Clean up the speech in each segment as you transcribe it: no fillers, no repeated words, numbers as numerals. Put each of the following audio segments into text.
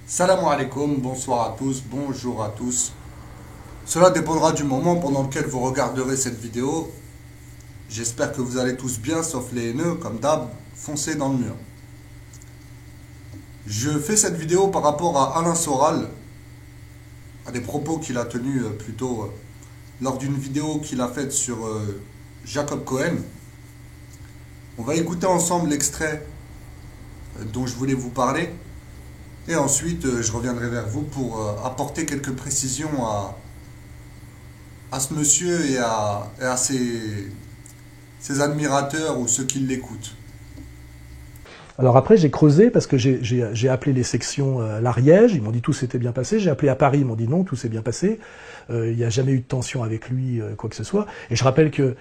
Salam alaikum, bonsoir à tous, bonjour à tous. Cela dépendra du moment pendant lequel vous regarderez cette vidéo. J'espère que vous allez tous bien, sauf les haineux, comme d'hab, foncez dans le mur. Je fais cette vidéo par rapport à Alain Soral, à des propos qu'il a tenus plutôt lors d'une vidéo qu'il a faite sur Jacob Cohen. On va écouter ensemble l'extrait dont je voulais vous parler. Et ensuite, je reviendrai vers vous pour apporter quelques précisions à ce monsieur et à ses admirateurs ou ceux qui l'écoutent. Alors après, j'ai creusé parce que j'ai appelé les sections à l'Ariège, ils m'ont dit tout s'était bien passé. J'ai appelé à Paris, ils m'ont dit non, tout s'est bien passé. Il n'y a jamais eu de tension avec lui, quoi que ce soit. Et je rappelle que,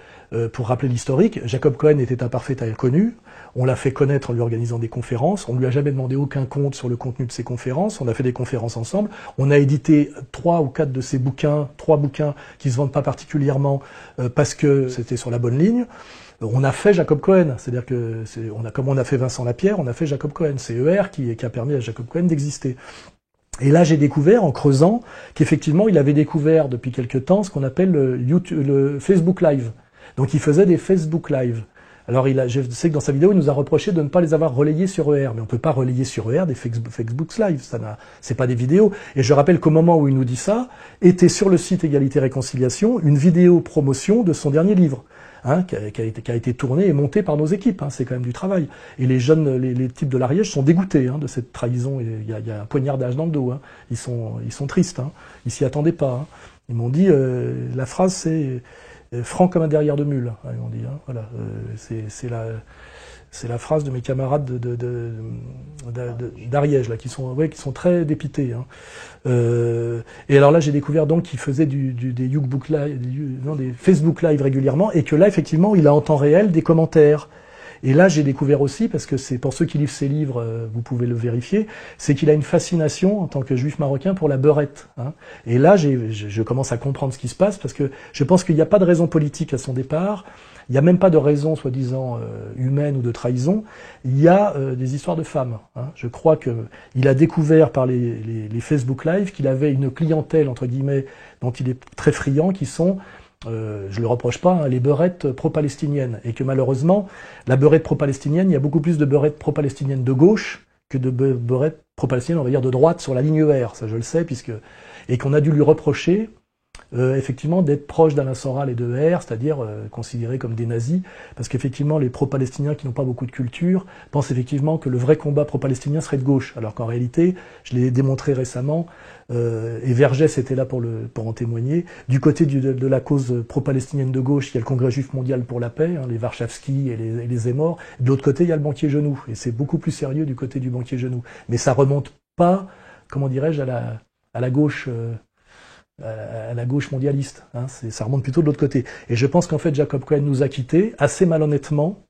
pour rappeler l'historique, Jacob Cohen était un parfait inconnu. On l'a fait connaître en lui organisant des conférences. On ne lui a jamais demandé aucun compte sur le contenu de ses conférences. On a fait des conférences ensemble. On a édité 3 ou 4 de ses bouquins, 3 bouquins qui se vendent pas particulièrement parce que c'était sur la bonne ligne. On a fait Jacob Cohen, c'est-à-dire que comme on a fait Vincent Lapierre, on a fait Jacob Cohen. C'est ER qui a permis à Jacob Cohen d'exister. Et là, j'ai découvert, en creusant, qu'effectivement, il avait découvert depuis quelque temps ce qu'on appelle le Facebook Live. Donc, il faisait des Facebook Live. Alors, je sais que dans sa vidéo, il nous a reproché de ne pas les avoir relayés sur ER, mais on peut pas relayer sur ER des Facebook Live, c'est pas des vidéos. Et je rappelle qu'au moment où il nous dit ça, était sur le site Égalité Réconciliation une vidéo promotion de son dernier livre. Qui a été tourné et monté par nos équipes, c'est quand même du travail. Et les jeunes, les types de l'Ariège sont dégoûtés de cette trahison. Il y a un poignardage dans le dos. Ils sont tristes. Ils s'y attendaient pas. Ils m'ont dit, la phrase c'est franc comme un derrière de mule. Ils m'ont dit, voilà, c'est la phrase de mes camarades d'Ariège là, qui sont très dépités. Et alors là, j'ai découvert donc qu'il faisait des Facebook Live régulièrement, et que là, effectivement, il a en temps réel des commentaires. Et là, j'ai découvert aussi, parce que c'est pour ceux qui lisent ses livres, vous pouvez le vérifier, c'est qu'il a une fascination en tant que juif marocain pour la beurette. Et là, je commence à comprendre ce qui se passe, parce que je pense qu'il n'y a pas de raison politique à son départ. Il n'y a même pas de raison, soi-disant, humaine ou de trahison. Il y a des histoires de femmes. Je crois qu'il a découvert par les Facebook Live qu'il avait une clientèle, entre guillemets, dont il est très friand, qui sont, je le reproche pas, les beurettes pro-palestiniennes. Et que malheureusement, la beurette pro-palestinienne, il y a beaucoup plus de beurettes pro-palestiniennes de gauche que de beurettes pro-palestiniennes, on va dire, de droite sur la ligne ER. Ça, je le sais, et qu'on a dû lui reprocher effectivement d'être proche d'Alain Soral et de ER, c'est-à-dire considérés comme des nazis, parce qu'effectivement les pro-palestiniens qui n'ont pas beaucoup de culture pensent effectivement que le vrai combat pro-palestinien serait de gauche, alors qu'en réalité, je l'ai démontré récemment, et Vergès était là pour en témoigner, du côté de la cause pro-palestinienne de gauche, il y a le Congrès juif mondial pour la paix, les Warszawski et les Zemmour, de l'autre côté il y a le banquier Genoux, et c'est beaucoup plus sérieux du côté du banquier Genoux, mais ça remonte pas, comment dirais-je, à la gauche à la gauche mondialiste. Ça remonte plutôt de l'autre côté. Et je pense qu'en fait, Jacob Cohen nous a quittés assez malhonnêtement,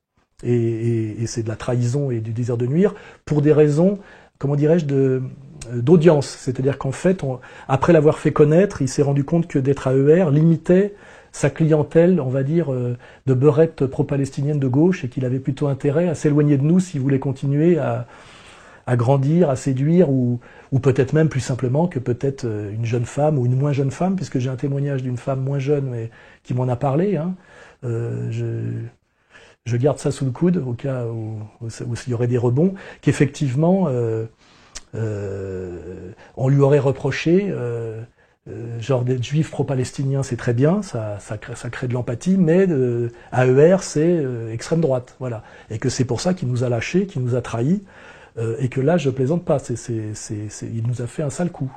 et c'est de la trahison et du désir de nuire, pour des raisons, comment dirais-je, d'audience. C'est-à-dire qu'en fait, après l'avoir fait connaître, il s'est rendu compte que d'être à ER limitait sa clientèle, on va dire, de beurettes pro-palestiniennes de gauche, et qu'il avait plutôt intérêt à s'éloigner de nous s'il voulait continuer à grandir, à séduire, ou peut-être même plus simplement que peut-être une jeune femme ou une moins jeune femme, puisque j'ai un témoignage d'une femme moins jeune mais qui m'en a parlé. Je garde ça sous le coude au cas où s'il y aurait des rebonds, qu'effectivement on lui aurait reproché genre d'être juif pro-palestinien, c'est très bien, ça crée de l'empathie, mais à ER c'est extrême droite, voilà, et que c'est pour ça qu'il nous a lâchés, qu'il nous a trahis. Et que là, je plaisante pas, il nous a fait un sale coup.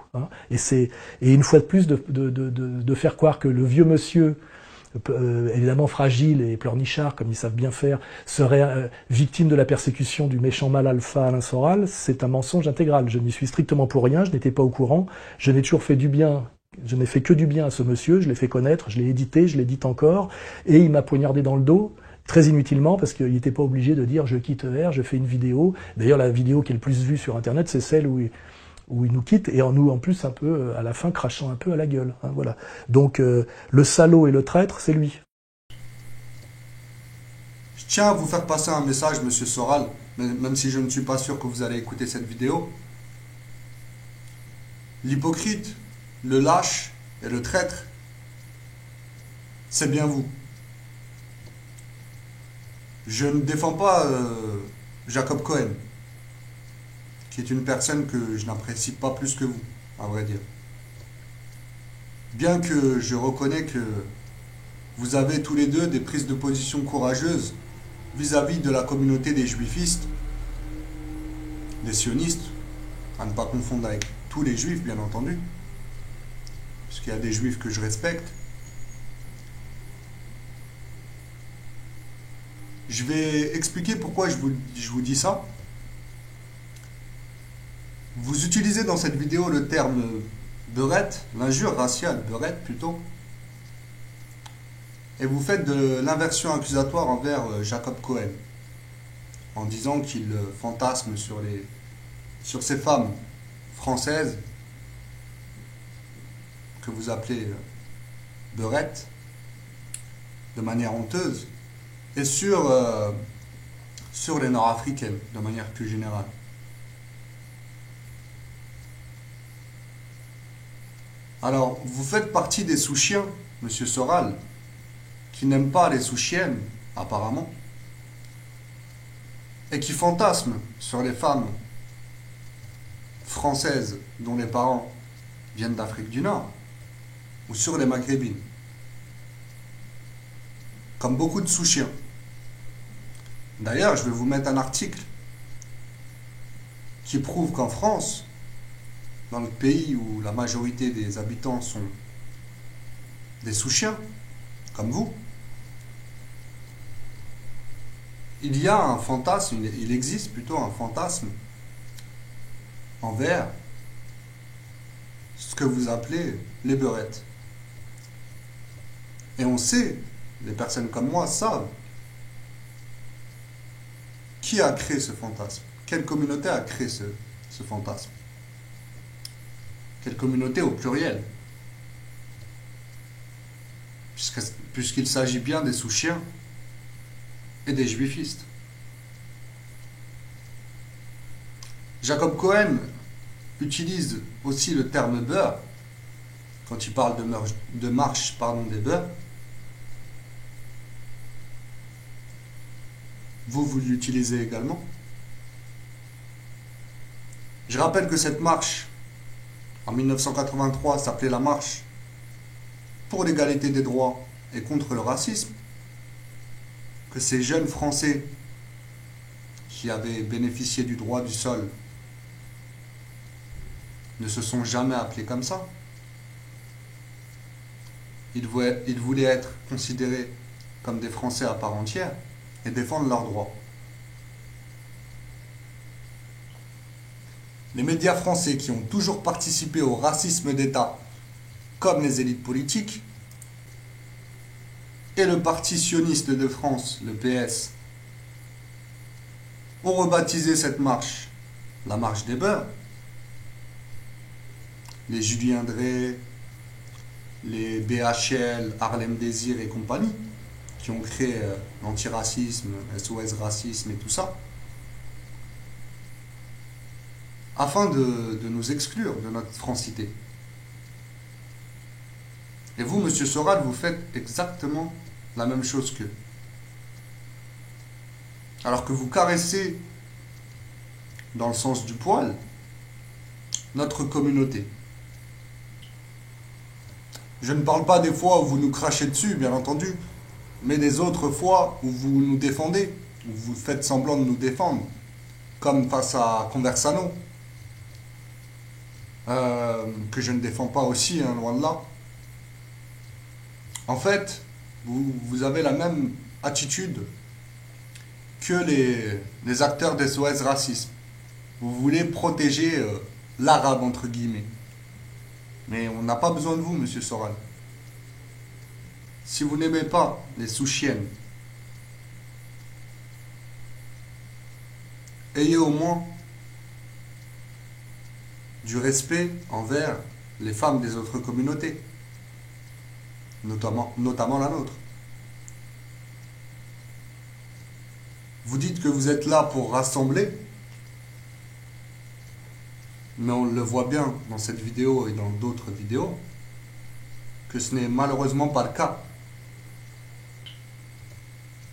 Et une fois de plus, de faire croire que le vieux monsieur, évidemment fragile et pleurnichard, comme ils savent bien faire, serait victime de la persécution du méchant mâle alpha Alain Soral, c'est un mensonge intégral. Je n'y suis strictement pour rien, je n'étais pas au courant, je n'ai toujours fait du bien. Je n'ai fait que du bien à ce monsieur, je l'ai fait connaître, je l'ai édité, je l'édite encore, et il m'a poignardé dans le dos, très inutilement, parce qu'il n'était pas obligé de dire « je quitte ER, je fais une vidéo ». D'ailleurs, la vidéo qui est le plus vue sur Internet, c'est celle où il nous quitte, et en nous, en plus, un peu, à la fin, crachant un peu à la gueule. Voilà. Donc, le salaud et le traître, c'est lui. Je tiens à vous faire passer un message, monsieur Soral, même si je ne suis pas sûr que vous allez écouter cette vidéo. l'hypocrite, le lâche et le traître, c'est bien vous. Je ne défends pas Jacob Cohen, qui est une personne que je n'apprécie pas plus que vous, à vrai dire. Bien que je reconnais que vous avez tous les deux des prises de position courageuses vis-à-vis de la communauté des juifistes, des sionistes, à ne pas confondre avec tous les juifs, bien entendu, puisqu'il y a des juifs que je respecte. Je vais expliquer pourquoi je vous dis ça. Vous utilisez dans cette vidéo le terme beurette, l'injure raciale, beurette plutôt, et vous faites de l'inversion accusatoire envers Jacob Cohen, en disant qu'il fantasme sur ces femmes françaises que vous appelez beurette, de manière honteuse, et sur les Nord-Africaines, de manière plus générale. Alors, vous faites partie des sous-chiens, monsieur Soral, qui n'aiment pas les sous-chiennes, apparemment, et qui fantasment sur les femmes françaises dont les parents viennent d'Afrique du Nord, ou sur les maghrébines, comme beaucoup de sous-chiens. D'ailleurs, je vais vous mettre un article qui prouve qu'en France, dans le pays où la majorité des habitants sont des sous-chiens, comme vous, il y a un fantasme, il existe plutôt un fantasme envers ce que vous appelez les beurettes. Et on sait, les personnes comme moi savent, qui a créé ce fantasme, quelle communauté a créé ce fantasme. Quelle communauté au pluriel, puisqu'il s'agit bien des sous-chiens et des juifistes. Jacob Cohen utilise aussi le terme beurre quand il parle de marche des beurs. Vous l'utilisez également. Je rappelle que cette marche, en 1983, s'appelait la marche pour l'égalité des droits et contre le racisme, que ces jeunes Français qui avaient bénéficié du droit du sol ne se sont jamais appelés comme ça. Ils voulaient être considérés comme des Français à part entière et défendre leurs droits. Les médias français qui ont toujours participé au racisme d'État, comme les élites politiques, et le Parti sioniste de France, le PS, ont rebaptisé cette marche la marche des beurs. Les Julien Drey, les BHL, Harlem Désir et compagnie, qui ont créé l'antiracisme, SOS Racisme et tout ça, afin de nous exclure de notre francité. Et vous, monsieur Soral, vous faites exactement la même chose qu'eux. Alors que vous caressez, dans le sens du poil, notre communauté. Je ne parle pas des fois où vous nous crachez dessus, bien entendu, mais des autres fois où vous nous défendez, où vous faites semblant de nous défendre, comme face à Conversano, que je ne défends pas aussi, hein, loin de là. En fait, vous avez la même attitude que les acteurs des SOS Racisme. Vous voulez protéger l'arabe, entre guillemets. Mais on n'a pas besoin de vous, monsieur Soral. Si vous n'aimez pas les sous-chiennes, ayez au moins du respect envers les femmes des autres communautés, notamment la nôtre. Vous dites que vous êtes là pour rassembler, mais on le voit bien dans cette vidéo et dans d'autres vidéos, que ce n'est malheureusement pas le cas.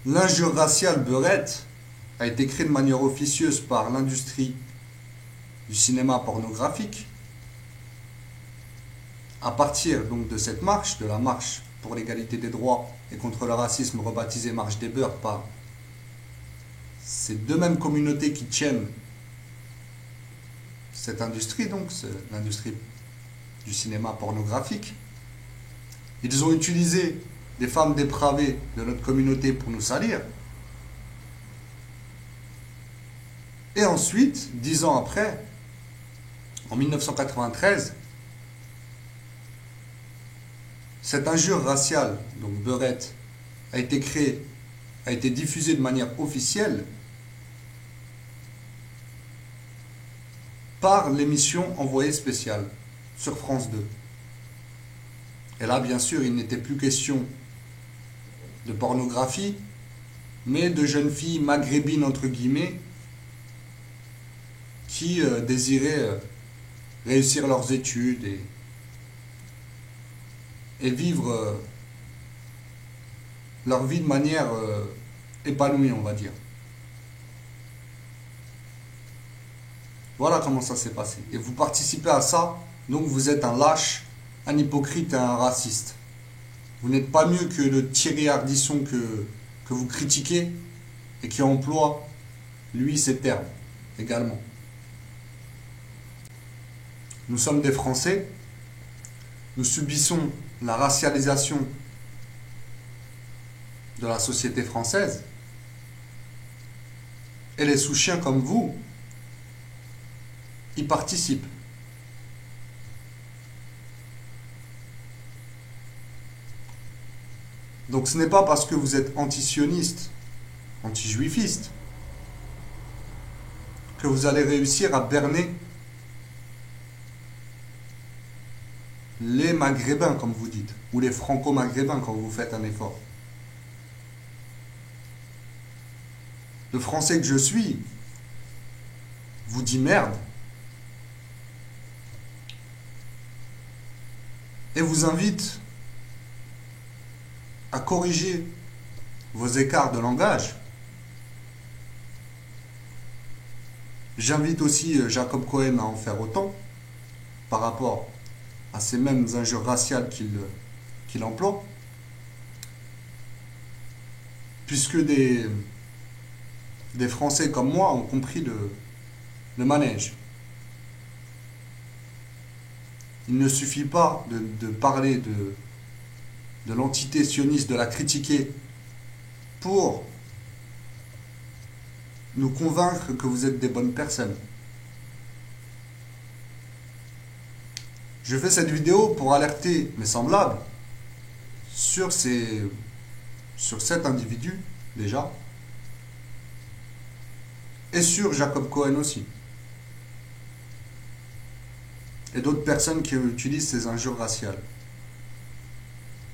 L'injure raciale beurette a été créée de manière officieuse par l'industrie du cinéma pornographique à partir donc de cette marche, de la marche pour l'égalité des droits et contre le racisme rebaptisée Marche des Beurs par ces deux mêmes communautés qui tiennent cette industrie, donc l'industrie du cinéma pornographique. Ils ont utilisé des femmes dépravées de notre communauté pour nous salir. Et ensuite, 10 ans après, en 1993, cette injure raciale, donc beurette, a été créée, a été diffusée de manière officielle par l'émission Envoyé spécial sur France 2. Et là, bien sûr, il n'était plus question de pornographie, mais de jeunes filles maghrébines, entre guillemets, qui désiraient réussir leurs études et vivre leur vie de manière épanouie, on va dire. Voilà comment ça s'est passé. Et vous participez à ça, donc vous êtes un lâche, un hypocrite et un raciste. Vous n'êtes pas mieux que le Thierry Ardisson que vous critiquez et qui emploie, lui, ces termes également. Nous sommes des Français, nous subissons la racialisation de la société française et les sous-chiens comme vous y participent. Donc ce n'est pas parce que vous êtes anti-sioniste, anti-juifiste, que vous allez réussir à berner les maghrébins, comme vous dites, ou les franco-maghrébins quand vous faites un effort. Le français que je suis vous dit merde et vous invite à corriger vos écarts de langage. J'invite aussi Jacob Cohen à en faire autant par rapport à ces mêmes injures raciales qu'il emploie, puisque des Français comme moi ont compris le manège. Il ne suffit pas de parler de l'entité sioniste, de la critiquer pour nous convaincre que vous êtes des bonnes personnes. Je fais cette vidéo pour alerter mes semblables sur cet individu déjà et sur Jacob Cohen aussi et d'autres personnes qui utilisent ces injures raciales.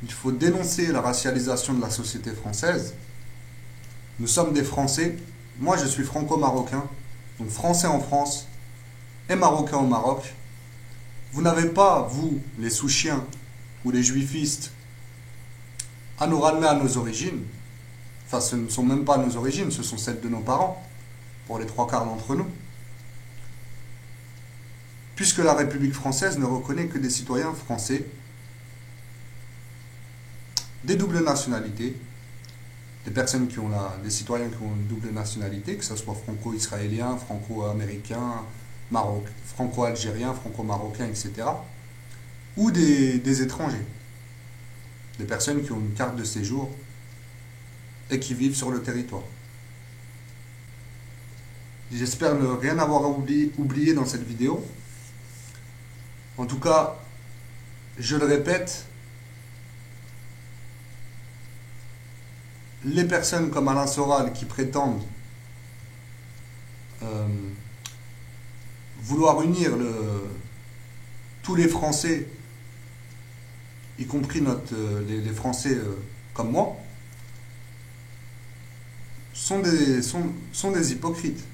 Il faut dénoncer la racialisation de la société française. Nous sommes des Français. Moi, je suis franco-marocain, donc français en France et marocain au Maroc. Vous n'avez pas, vous, les sous-chiens ou les juifistes, à nous ramener à nos origines. Enfin, ce ne sont même pas nos origines, ce sont celles de nos parents, pour les 3/4 d'entre nous. Puisque la République française ne reconnaît que des citoyens français, des doubles nationalités, des citoyens qui ont une double nationalité, que ce soit franco-israélien, franco-américain, franco-algérien, franco-marocain, etc. Ou des étrangers, des personnes qui ont une carte de séjour et qui vivent sur le territoire. J'espère ne rien avoir oublié dans cette vidéo. En tout cas, je le répète, les personnes comme Alain Soral qui prétendent vouloir unir tous les Français, y compris les Français comme moi, sont des hypocrites,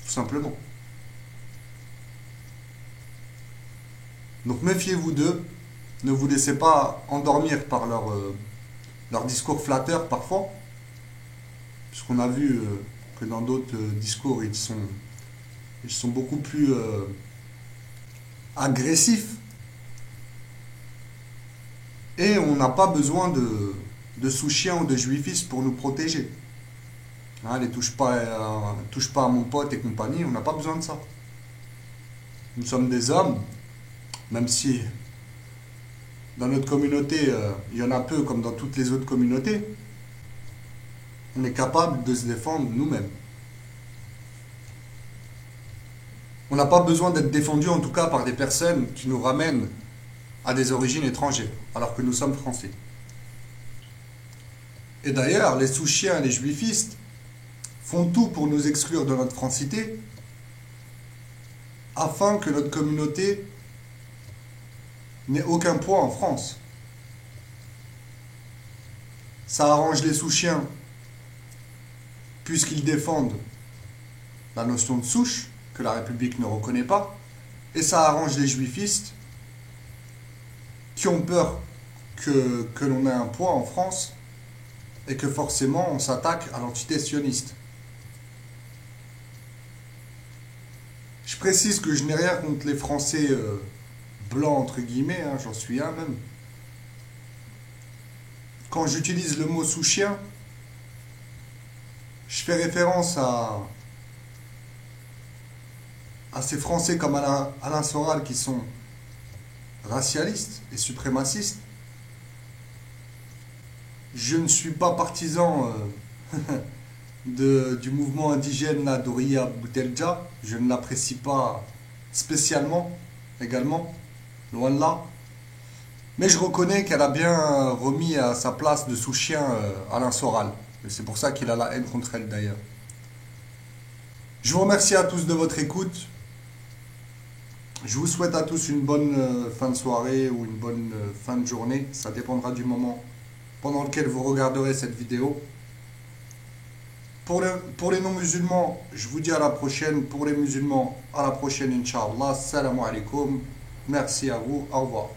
tout simplement. Donc méfiez-vous d'eux. Ne vous laissez pas endormir par leur discours flatteur parfois. Puisqu'on a vu que dans d'autres discours, ils sont beaucoup plus agressifs. Et on n'a pas besoin de sous-chiens ou de juifistes pour nous protéger. Hein, les touche pas à mon pote et compagnie, on n'a pas besoin de ça. Nous sommes des hommes, même si dans notre communauté, il y en a peu comme dans toutes les autres communautés, on est capable de se défendre nous-mêmes. On n'a pas besoin d'être défendu en tout cas par des personnes qui nous ramènent à des origines étrangères, alors que nous sommes français. Et d'ailleurs, les sous-chiens et les juifistes font tout pour nous exclure de notre francité, afin que notre communauté n'ait aucun poids en France. Ça arrange les sous-chiens, puisqu'ils défendent la notion de souche, que la République ne reconnaît pas, et ça arrange les juifistes, qui ont peur que l'on ait un poids en France, et que forcément on s'attaque à l'entité sioniste. Je précise que je n'ai rien contre les Français blancs, entre guillemets, hein, j'en suis un même. Quand j'utilise le mot sous-chien, je fais référence à ces Français comme Alain Soral qui sont racialistes et suprémacistes. Je ne suis pas partisan du mouvement indigène là, d'Oria Boutelja. Je ne l'apprécie pas spécialement, également, loin de là. Mais je reconnais qu'elle a bien remis à sa place de sous-chien Alain Soral. Et c'est pour ça qu'il a la haine contre elle d'ailleurs. Je vous remercie à tous de votre écoute. Je vous souhaite à tous une bonne fin de soirée ou une bonne fin de journée. Ça dépendra du moment pendant lequel vous regarderez cette vidéo. Pour les non-musulmans, je vous dis à la prochaine. Pour les musulmans, à la prochaine, Inch'Allah. Salam alaikum. Merci à vous. Au revoir.